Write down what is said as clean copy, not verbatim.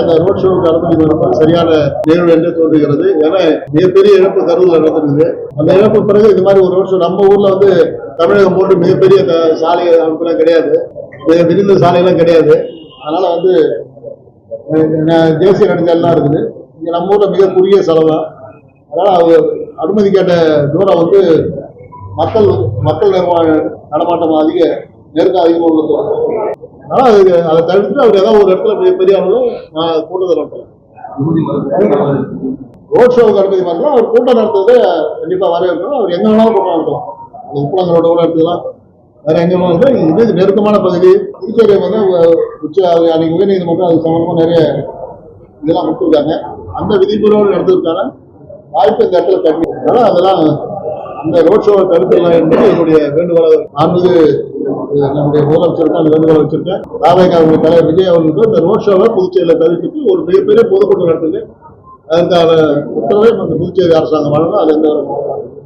அந்த ரோட் ஷோவுக்கு அனுமதி கொடுப்பது சரியான நிகழ்வு என்று தோன்றுகிறது. ஏன்னா மிகப்பெரிய இழப்பு கரூர்ல நடந்திருக்குது. அந்த இழப்பு பிறகு இது மாதிரி ஒரு ரோட் ஷோ நம்ம ஊர்ல வந்து தமிழகம் போட்டு மிகப்பெரிய சாலை அமைப்புலாம் கிடையாது, விரிந்த சாலையெல்லாம் கிடையாது. அதனால வந்து தேசிய நெடுஞ்சாலாம் இருக்குது. இங்க நம்ம ஊர்ல மிக குறுகிய செலவு. அதனால அவர் அனுமதி கேட்ட தூரம் வந்து மக்கள் நடமாட்டம் நெருக்கம் அதிகமாக உள்ளது. அதனால அதை தவிர்த்துட்டு அவர் ஏதாவது ஒரு இடத்துல பெரிய அளவில் கூட்டத்தை நடத்தலாம். ரோட் ஷோவுக்கு அனுமதி பண்ணலாம். அவர் கூட்டம் நடத்துறது கண்டிப்பா வரவேற்கணும். அவர் எங்க வேணாலும் கூட்டம் நடத்தலாம். உப்பளங்களோட கூட எடுத்துக்கலாம், வேற எங்க வேணாலும். இது நெருக்கமான பகுதி. புதுச்சேரி வந்து அன்னைக்கு உயர்நீதிமன்றம் அது சம்பந்தமா நிறைய இதெல்லாம் கொடுத்துருக்காங்க. அந்த விதிமுறையோடு நடத்துறதுக்கான வாய்ப்பு இந்த இடத்துல கம்மி. அதனால அதெல்லாம் அந்த ரோட் ஷோவை தடுக்கலாம் என்பது என்னுடைய வேண்டுகோளாக நம்முடைய முதலமைச்சருக்கு அந்த வேண்டுகோளை வச்சிருக்கேன். ராமேகாவுடைய தலைவர் விஜய் அவர்களுக்கு இந்த ரோட் ஷோவை புதுச்சேரியில் தவிர்த்துட்டு ஒரு மிகப்பெரிய பொதுக்கூட்டம் நடத்துது. அதற்கான உத்தரவை புதுச்சேரி அரசாங்கம் வழங்கும். அது எந்த